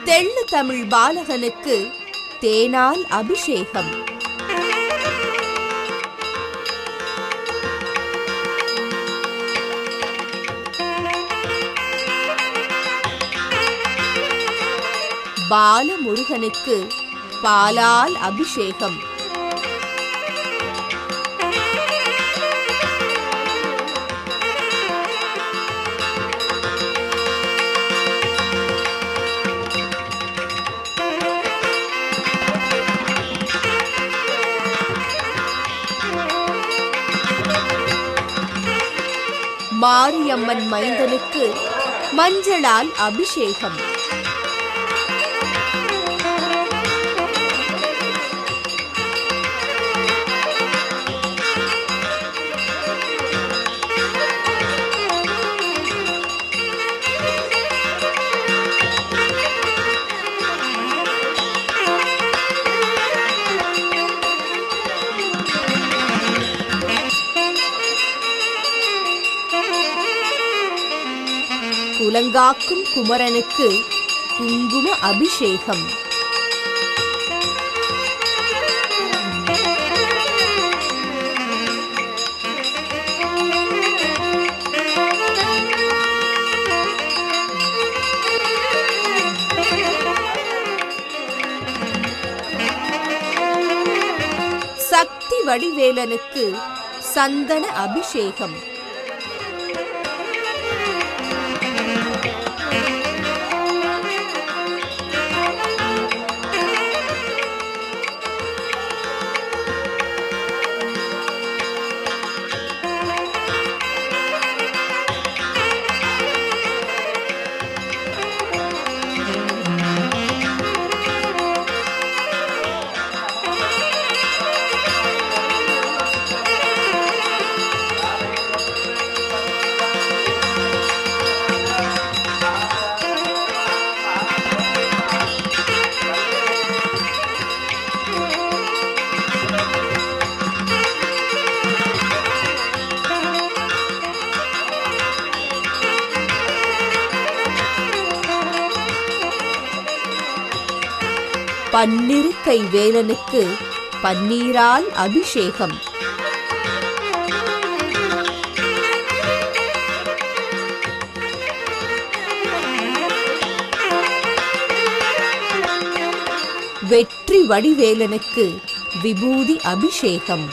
தெள்ளு தமிழ் பாலகனுக்கு தேனால் அபிஷேகம். பாலமுருகனுக்கு பாலால் அபிஷேகம். மாரியம்மன் மைந்தனுக்கு மஞ்சளால் அபிஷேகம். குலங்காக்கும் குமரனுக்கு குங்கும அபிஷேகம். சக்தி வடிவேலனுக்கு சந்தன அபிஷேகம். பன்னிருக்கை வேலனுக்கு பன்னீரால் அபிஷேகம். வெற்றி வடிவேலனுக்கு விபூதி அபிஷேகம்.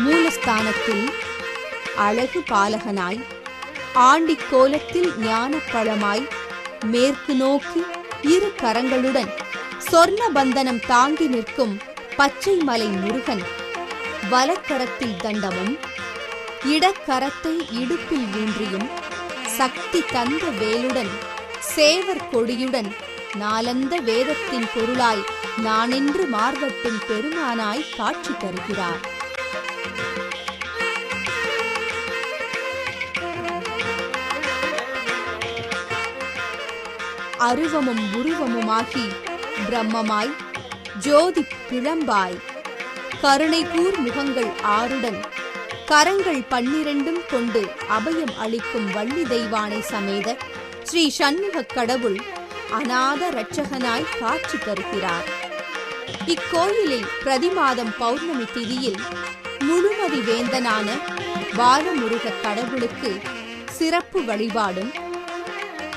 மூலஸ்தானத்தில் அழகு பாலகனாய், ஆண்டிக் கோலத்தில் ஞானப்பழமாய், மேற்கு நோக்கி இரு கரங்களுடன் சொர்ண பந்தனம் தாங்கி நிற்கும் பச்சை மலை முருகன் வலக்கரத்தில் தண்டமும் இடக்கரத்தை இடுப்பில் ஊன்றியும் சக்தி தந்த வேலுடன் சேவர் கொடியுடன் நாலந்த வேதத்தின் பொருளாய் நானென்று மார்வட்டும் பெருமானாய் காட்சி தருகிறார். அருவமும் உருவமுமாகி பிரம்மமாய் ஜோதி பிழம்பாய் கருணை கூர் முகங்கள் ஆறுடன் கரங்கள் 12 கொண்டு அபயம் அளிக்கும் வள்ளி தெய்வானை சமேத ஸ்ரீ சண்முகக் கடவுள் அநாத இரட்சகனாய் காட்சி தருகிறார். இக்கோயிலில் பிரதிமாதம் பௌர்ணமி திதியில் முழுமதி வேந்தனான பாலமுருக கடவுளுக்கு சிறப்பு வழிபாடும்,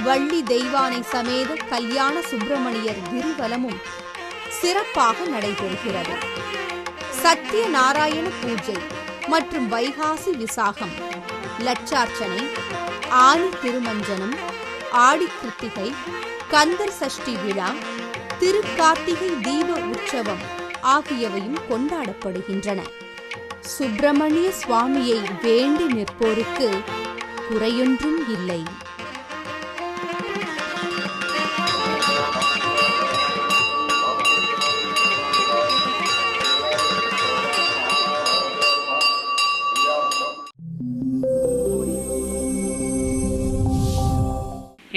வள்ளி தெய்வானை சமேத கல்யாண சுப்பிரமணியர் கிரிவலமும் சிறப்பாக நடைபெறுகிறது. சத்யநாராயண பூஜை மற்றும் வைகாசி விசாகம், லட்சார்ச்சனை, ஆனி திருமஞ்சனம், ஆடி கிருத்திகை, கந்தர் சஷ்டி விழா, திருக்கார்த்திகை தீப உற்சவம் ஆகியவையும் கொண்டாடப்படுகின்றன. சுப்பிரமணிய சுவாமியை வேண்டி நிற்போருக்கு குறையொன்றும் இல்லை.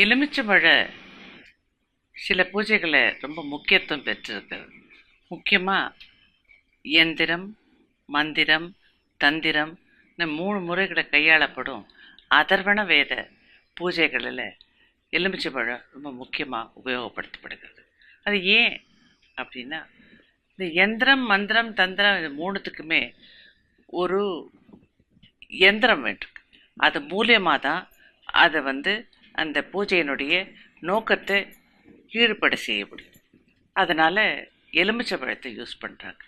எலுமிச்சம்பழ சில பூஜைகளை ரொம்ப முக்கியத்துவம் பெற்றிருக்கிறது. முக்கியமாக யந்திரம், மந்திரம், தந்திரம் இந்த 3 முறைகளை கையாளப்படும் அதர்வண வேத பூஜைகளில் எலுமிச்சம்பழம் ரொம்ப முக்கியமாக உபயோகப்படுத்தப்படுகிறது. அது ஏன் அப்படின்னா, இந்த யந்திரம், மந்திரம், தந்திரம் இது 3த்துக்குமே ஒரு யந்திரம் வேண்டும். அது மூலியமாக தான் அதை அந்த பூஜையினுடைய நோக்கத்தை ஈடுபட செய்ய முடியும். அதனால் எலுமிச்சம்பழத்தை யூஸ் பண்ணுறாங்க.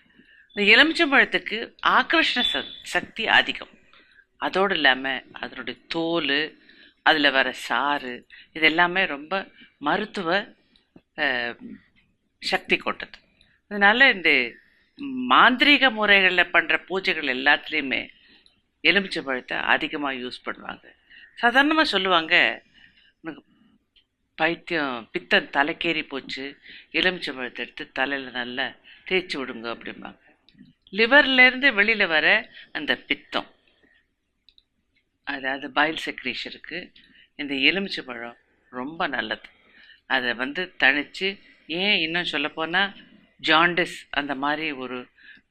இந்த எலுமிச்சம்பழத்துக்கு ஆக்கர்ஷண சக்தி அதிகம். அதோடு இல்லாமல் அதனுடைய தோல், அதில் வர சாறு இது எல்லாமே ரொம்ப மருத்துவ சக்தி கொண்டது. அதனால் இந்த மாந்திரீக முறைகளில் பண்ணுற பூஜைகள் எல்லாத்துலேயுமே எலுமிச்சம்பழத்தை அதிகமாக யூஸ் பண்ணுவாங்க. சாதாரணமாக சொல்லுவாங்க, எனக்கு பைத்தியம் பித்தம் தலைக்கேறி போச்சு, எலுமிச்சம்பழத்தை எடுத்து தலையில் நல்லா தேய்ச்சி விடுங்க அப்படிம்பாங்க. லிவர்லேருந்து வெளியில் வர அந்த பித்தம், அதாவது பைல் செக்ரீஷனுக்கு இந்த எலுமிச்சம்பழம் ரொம்ப நல்லது. அதை தணித்து, ஏன் இன்னும் சொல்லப்போனால் ஜாண்டிஸ் அந்த மாதிரி ஒரு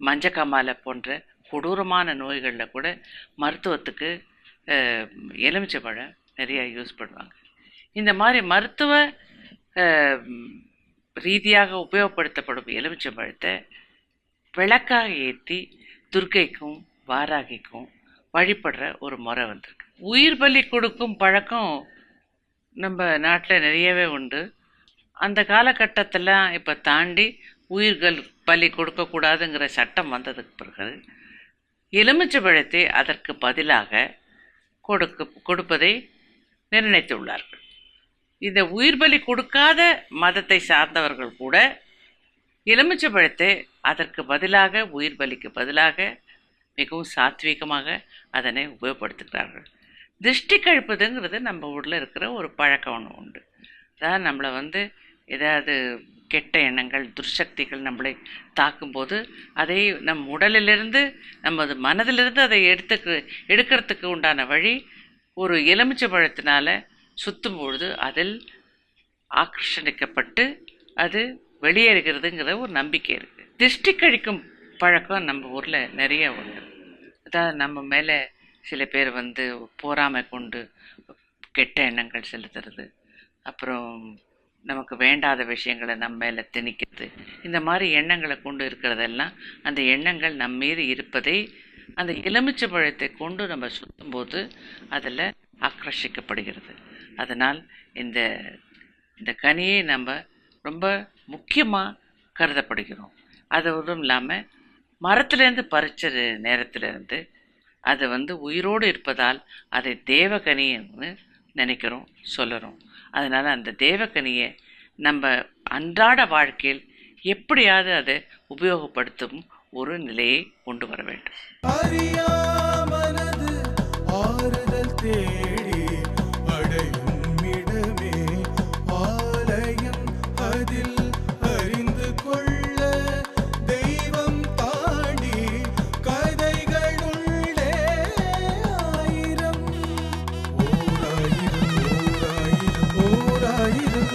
மஞ்சக்காமாலை போன்ற கொடூரமான நோய்களில் கூட மருத்துவத்துக்கு எலுமிச்சம்பழம் நிறையா யூஸ் பண்ணுவாங்க. இந்த மாதிரி மருத்துவ ரீதியாக உபயோகப்படுத்தப்படும் எலுமிச்சம்பழத்தை விளக்காக ஏற்றி துர்க்கைக்கும் வாராகிக்கும் வழிபடுற ஒரு முறை வந்திருக்கு. உயிர் பலி கொடுக்கும் பழக்கம் நம்ம நாட்டில் நிறையவே உண்டு. அந்த காலகட்டத்தில் இப்போ தாண்டி உயிர்கள் பலி கொடுக்கக்கூடாதுங்கிற சட்டம் வந்ததுக்கு பிறகு எலுமிச்சம்பழத்தை அதற்கு பதிலாக கொடுப்பதை நிர்ணயித்துள்ளார்கள். இந்த உயிர் பலி கொடுக்காத மதத்தை சார்ந்தவர்கள் கூட எலுமிச்சம்பழத்தை அதற்கு பதிலாக, உயிர் பலிக்கு பதிலாக மிகவும் சாத்வீகமாக அதனை உபயோகப்படுத்துகிறார்கள். திருஷ்டி கழிப்பதுங்கிறது நம்ம ஊரில் இருக்கிற ஒரு பழக்கம் ஒன்று உண்டு. அதாவது நம்மளை ஏதாவது கெட்ட எண்ணங்கள், துர்சக்திகள் நம்மளை தாக்கும்போது அதை நம் உடலிலிருந்து, நமது மனதிலிருந்து அதை எடுக்கிறதுக்கு உண்டான வழி ஒரு எலுமிச்சம்பழத்தினால சுற்றும் பொழுது அதில் ஆக்கர்ஷணிக்கப்பட்டு அது வெளியேறுகிறதுங்கிற ஒரு நம்பிக்கை இருக்குது. திருஷ்டி கழிக்கும் பழக்கம் நம்ம ஊரில் நிறைய உண்டு. அதாவது நம்ம மேலே சில பேர் போராமை கொண்டு கெட்ட எண்ணங்கள் செலுத்துறது, அப்புறம் நமக்கு வேண்டாத விஷயங்களை நம்ம மேலே திணிக்கிறது, இந்த மாதிரி எண்ணங்களை கொண்டு இருக்கிறதெல்லாம் அந்த எண்ணங்கள் நம் மீது இருப்பதை அந்த எலுமிச்சம்பழத்தை கொண்டு நம்ம சுற்றும்போது அதில் ஆக்கர்ஷிக்கப்படுகிறது. அதனால் இந்த கனியை நம்ம ரொம்ப முக்கியமாக கருதப்படுகிறோம். அதுவும் இல்லாமல் மரத்துலேருந்து பறிச்ச நேரத்திலேருந்து அது உயிரோடு இருப்பதால் அதை தேவகனின்னு நினைக்கிறோம், சொல்லுறோம். அதனால் அந்த தேவகனியை நம்ம அன்றாட வாழ்க்கையில் எப்படியாவது அதை உபயோகப்படுத்தும் ஒரு நிலையை கொண்டு வர வேண்டும். ஓராயிரம்